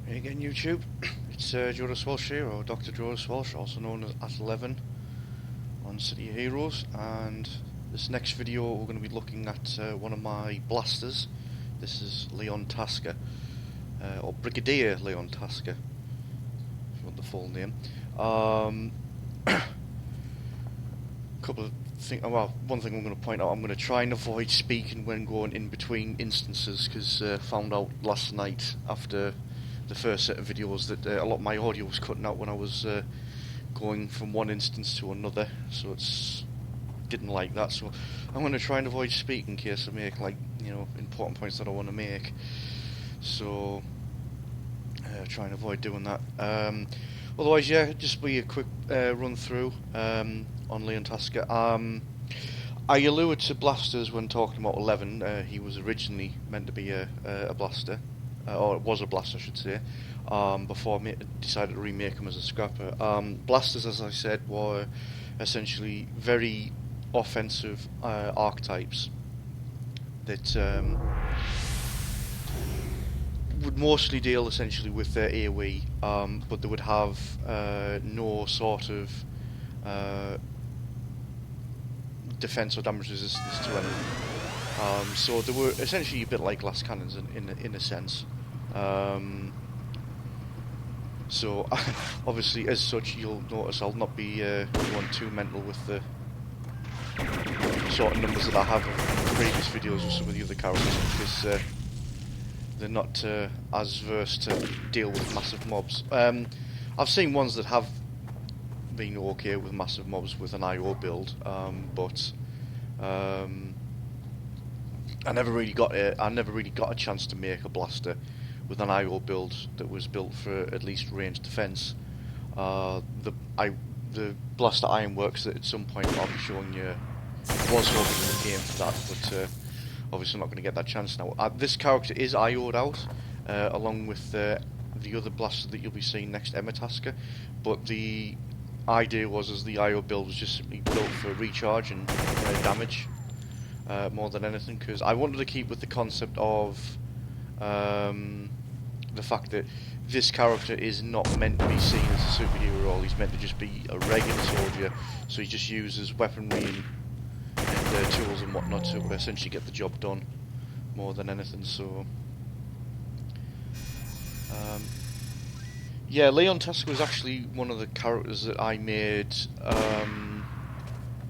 Hey again, YouTube. It's Jonas Walsh here, or Dr. Jonas Walsh, also known as 11 on City of Heroes, and this next video we're going to be looking at one of my blasters. This is Leon Tasker, or Brigadier Leon Tasker, if you want the full name. Couple of things. Well, one thing I'm going to point out: I'm going to try and avoid speaking when going in between instances, because found out last night after the first set of videos that a lot of my audio was cutting out when I was going from one instance to another, so didn't like that. So I'm going to try and avoid speaking in case I make important points that I want to make. So try and avoid doing that. Otherwise, yeah, just be a quick run through on Leon Tasker. I alluded to blasters when talking about 11. He was originally meant to be a blaster. Or it was a blaster, I should say, before I decided to remake him as a scrapper. Blasters, as I said, were essentially very offensive archetypes that would mostly deal essentially with their AoE, but they would have no sort of defense or damage resistance to anything. So they were essentially a bit like glass cannons in a sense. So obviously, as such, you'll notice I'll not be going too mental with the sort of numbers that I have in previous videos with some of the other characters, because they're not as versed to deal with massive mobs. I've seen ones that have been okay with massive mobs with an IO build, but I never really got a chance to make a blaster with an IO build that was built for at least range defense. The Blaster Ironworks that at some point I'll be showing you was hoping in the game for that, but obviously not going to get that chance now. This character is IO'd out along with the other blaster that you'll be seeing next, Emma Tasker, but the idea was as the IO build was just simply built for recharge and damage. More than anything, because I wanted to keep with the concept of the fact that this character is not meant to be seen as a superhero role. He's meant to just be a regular soldier, so he just uses weaponry and tools and whatnot to essentially get the job done, more than anything. So yeah, Leon Tasker was actually one of the characters that I made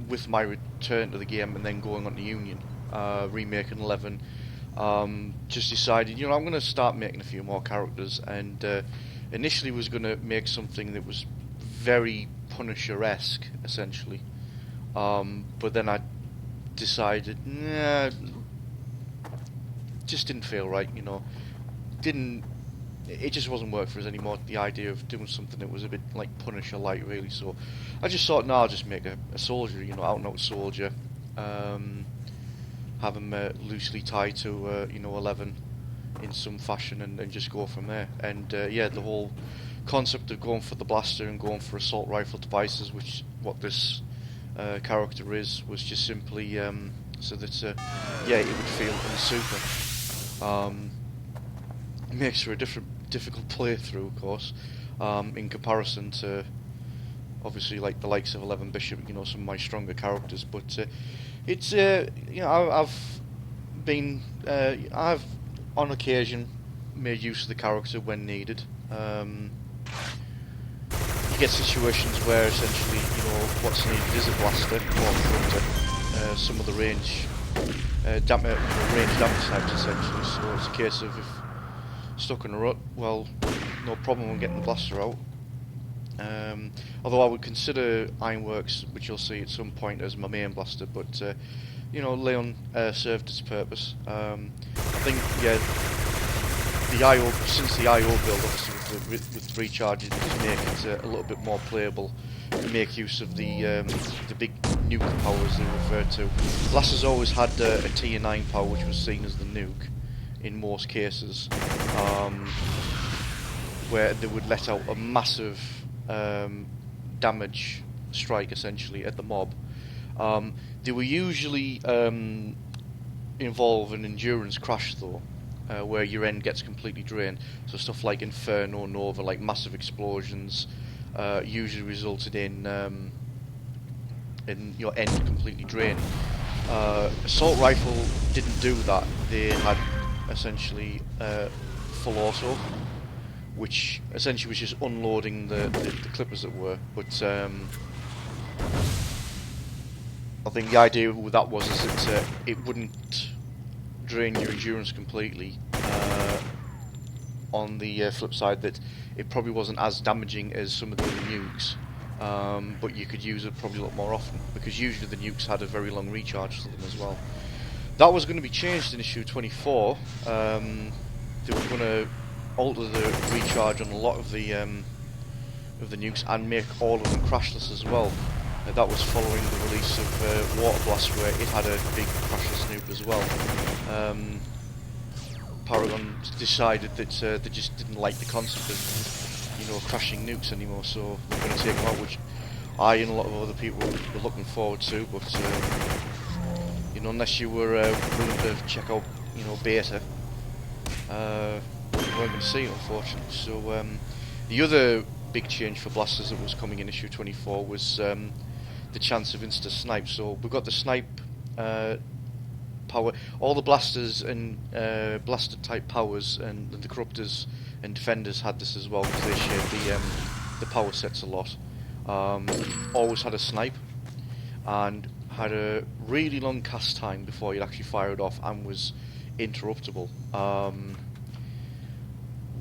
with my return to the game and then going on to Union, remaking 11. Just decided, I'm going to start making a few more characters, and initially was going to make something that was very Punisher-esque, essentially. But then I decided, nah, just didn't feel right, it just wasn't working for us anymore, the idea of doing something that was a bit like Punisher-like, really. So I just thought, no, I'll just make a soldier, out-and-out soldier, have him loosely tied to 11 in some fashion, and just go from there. And yeah, the whole concept of going for the blaster and going for assault rifle devices, which what this character is, was just simply so that yeah, it would feel super. It makes for a difficult playthrough, of course, in comparison to obviously like the likes of 11 Bishop, some of my stronger characters. But it's I've on occasion made use of the character when needed. You get situations where essentially what's needed is a blaster or a some of the range damage types, essentially. So it's a case of, if stuck in a rut, well, no problem on getting the blaster out. Although I would consider Ironworks, which you'll see at some point, as my main blaster, but Leon served its purpose. I think, yeah, since the IO build, obviously with recharges, does make it a little bit more playable. You make use of the big nuke powers they refer to. Blasters always had a tier 9 power, which was seen as the nuke in most cases, where they would let out a massive damage strike essentially at the mob. They were usually involve an endurance crash though, where your end gets completely drained. So stuff like Inferno, Nova, like massive explosions, usually resulted in your end completely drained. Assault rifle didn't do that. They had essentially full auto, which essentially was just unloading the clippers that were. But I think the idea with that was is that it wouldn't drain your endurance completely. On the flip side, that it probably wasn't as damaging as some of the other nukes, but you could use it probably a lot more often, because usually the nukes had a very long recharge to them as well. That was going to be changed in issue 24. They were going to alter the recharge on a lot of the nukes and make all of them crashless as well. That was following the release of Water Blast, where it had a big crashless nuke as well. Paragon decided that they just didn't like the concept of, crashing nukes anymore, so they're going to take them out, which I and a lot of other people were looking forward to. But unless you were willing to check out, beta, we weren't going to see it, unfortunately. So the other big change for blasters that was coming in issue 24 was the chance of insta snipe. So we've got the snipe power. All the blasters and blaster type powers and the corruptors and defenders had this as well, because they shared the power sets a lot. Always had a snipe and had a really long cast time before you'd actually fire it off, and was interruptible.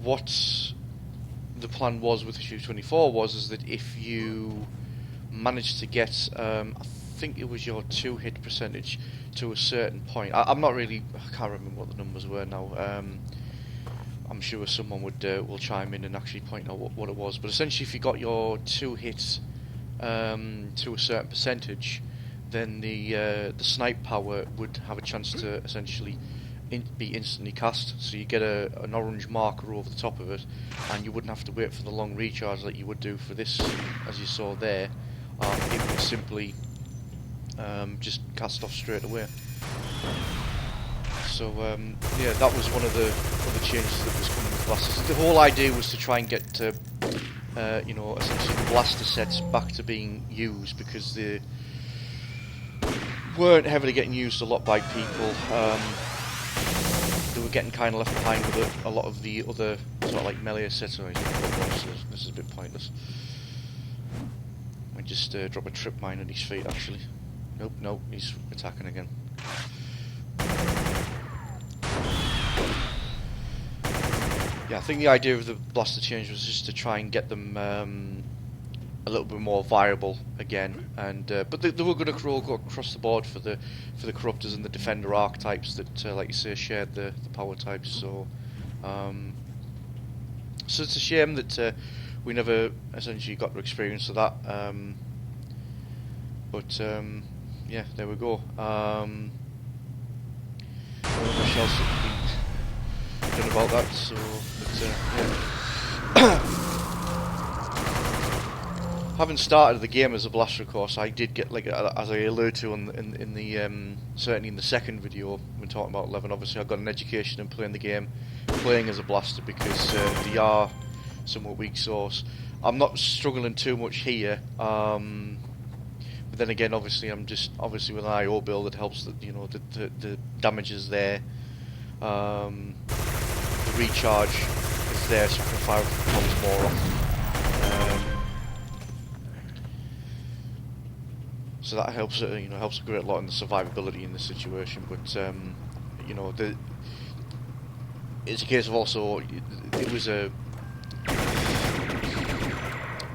What the plan was with issue 24 is that if you managed to get, I think it was your 2-hit percentage to a certain point. I can't remember what the numbers were now. I'm sure someone will chime in and actually point out what it was. But essentially, if you got your 2 hits to a certain percentage, then the snipe power would have a chance to essentially be instantly cast. So you get an orange marker over the top of it, and you wouldn't have to wait for the long recharge like you would do for this, as you saw there. It would simply just cast off straight away. So yeah, that was one of the changes that was coming with blasters. The whole idea was to try and get essentially the blaster sets back to being used, because they weren't heavily getting used a lot by people. They were getting kind of left behind with a lot of the other sort of like melee accessories. This is a bit pointless. I just drop a trip mine at his feet, actually. Nope, he's attacking again. Yeah, I think the idea of the blaster change was just to try and get them a little bit more viable again, and but they were going to go across the board for the corruptors and the defender archetypes that, like you say, shared the power types. So it's a shame that we never essentially got to experience of that. But yeah, there we go. Not much else that can be done about that. So, yeah. Having started the game as a blaster, of course, I did get, like, as I alluded to in the certainly in the second video when talking about 11. Obviously, I got an education in playing the game, playing as a blaster, because they are somewhat weak source. I'm not struggling too much here. But then again, obviously with an IO build, it helps that the damage is there. The recharge is there, so I can fire bombs more often. So that helps. Helps a great lot in the survivability in this situation. But it's a case of also it was a.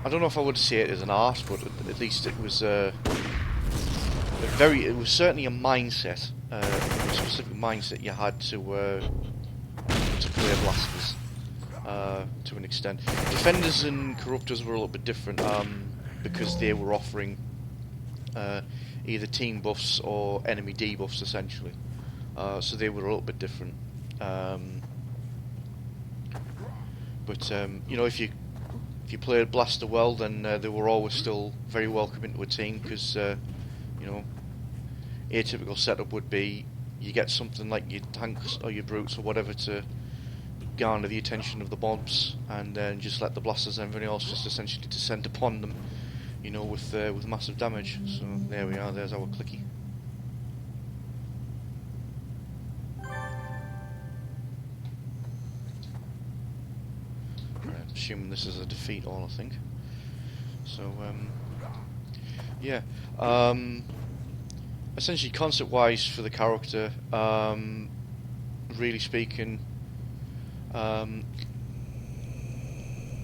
I don't know if I would say it as an art, but at least it was it was certainly a mindset, a specific mindset you had to play blasters to an extent. Defenders and corruptors were a little bit different, because they were offering either team buffs or enemy debuffs essentially. So they were a little bit different. But if you played blaster well, then they were always still very welcome into a team, because atypical setup would be you get something like your tanks or your brutes or whatever to garner the attention of the mobs, and then just let the blasters and everything else just essentially descend upon them, you know, with massive damage. So there we are. There's our clicky. Right, assuming this is a defeat all, I think. So yeah. Essentially, concept-wise for the character, really speaking,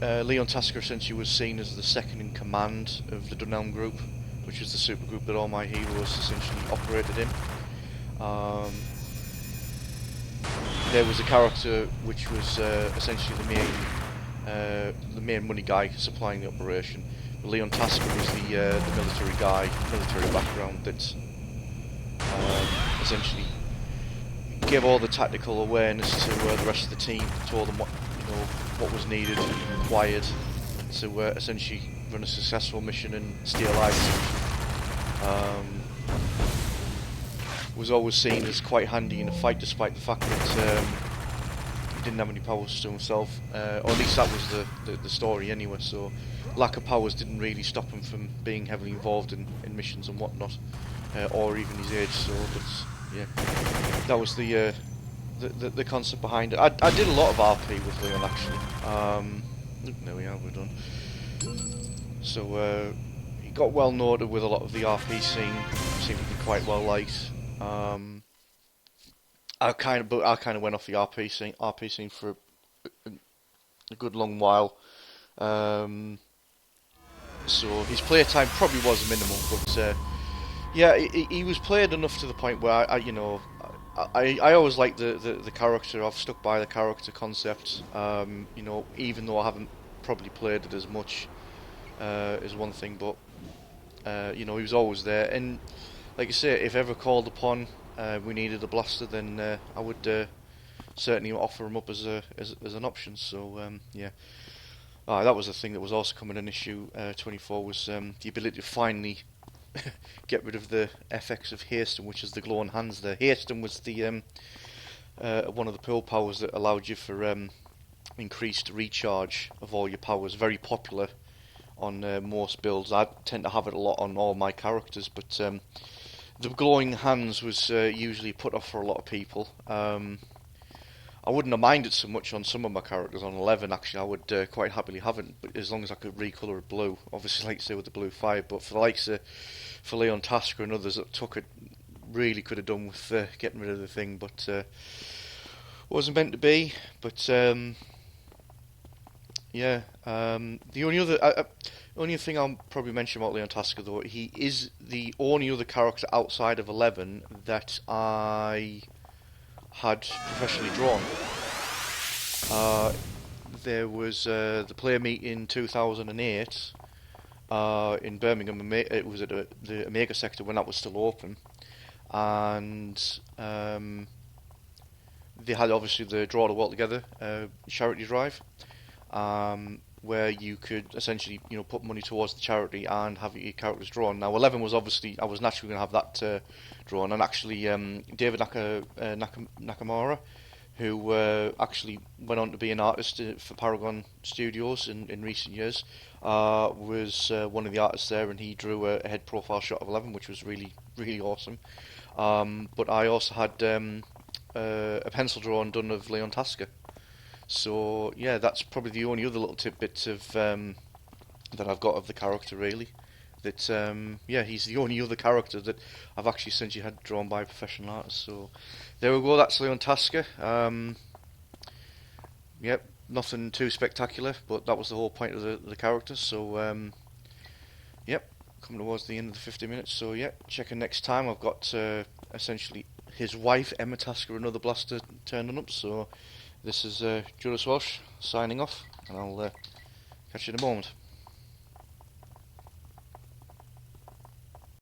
Leon Tasker essentially was seen as the second in command of the Dunelm group, which is the supergroup that all my heroes essentially operated in. There was a character which was essentially the main money guy supplying the operation. But Leon Tasker was the military guy, military background that essentially gave all the tactical awareness to the rest of the team, told them what was needed and required to essentially run a successful mission and stay alive. Was always seen as quite handy in a fight, despite the fact that he didn't have any powers to himself, or at least that was the story anyway. So lack of powers didn't really stop him from being heavily involved in missions and whatnot, or even his age. So that's, yeah, that was the concept behind it. I did a lot of RP with Leon actually. There we are, we're done. So he got well noted with a lot of the RP scene. Seemed to be quite well liked. I kind of went off the RP scene for a good long while. So his playtime probably was minimal, but yeah, he was played enough to the point where I always liked the character. I've stuck by the character concept. Even though I haven't probably played it as much is one thing, but he was always there. And like I say, if ever called upon, we needed a blaster, then I would certainly offer him up as an option. So yeah, that was a thing that was also coming an issue 24 was the ability to finally get rid of the FX of hasten, which is the glowing hands there. Hasten was the one of the pool powers that allowed you for increased recharge of all your powers. Very popular on most builds. I tend to have it a lot on all my characters, but the glowing hands was usually put off for a lot of people. I wouldn't have minded so much on some of my characters. On 11, actually, I would quite happily have it, but as long as I could recolour it blue. Obviously, like I say, with the blue 5, but for the likes of for Leon Tasker and others that took it, really could have done with getting rid of the thing, but wasn't meant to be. But yeah, the only thing I'll probably mention about Leon Tasker, though, he is the only other character outside of 11 that I had professionally drawn. There was the player meet in 2008 in Birmingham. It was at the Omega sector when that was still open, and they had obviously the Draw the World Together charity drive, where you could essentially put money towards the charity and have your characters drawn. Now 11 was obviously, I was naturally going to have that drawn, and actually David Nakamura, who actually went on to be an artist for Paragon Studios in recent years, was one of the artists there, and he drew a head profile shot of 11, which was really, really awesome. But I also had a pencil drawing done of Leon Tasker. So yeah, that's probably the only other little tidbit of that I've got of the character, really. That yeah, he's the only other character that I've actually essentially had drawn by a professional artist. So there we go. That's Leon Tasker. Yep, nothing too spectacular, but that was the whole point of the character. So yep, coming towards the end of the 50 minutes. So yeah, checking next time. I've got essentially his wife Emma Tasker, another blaster, turning up. So this is Julius Walsh signing off, and I'll catch you in a moment.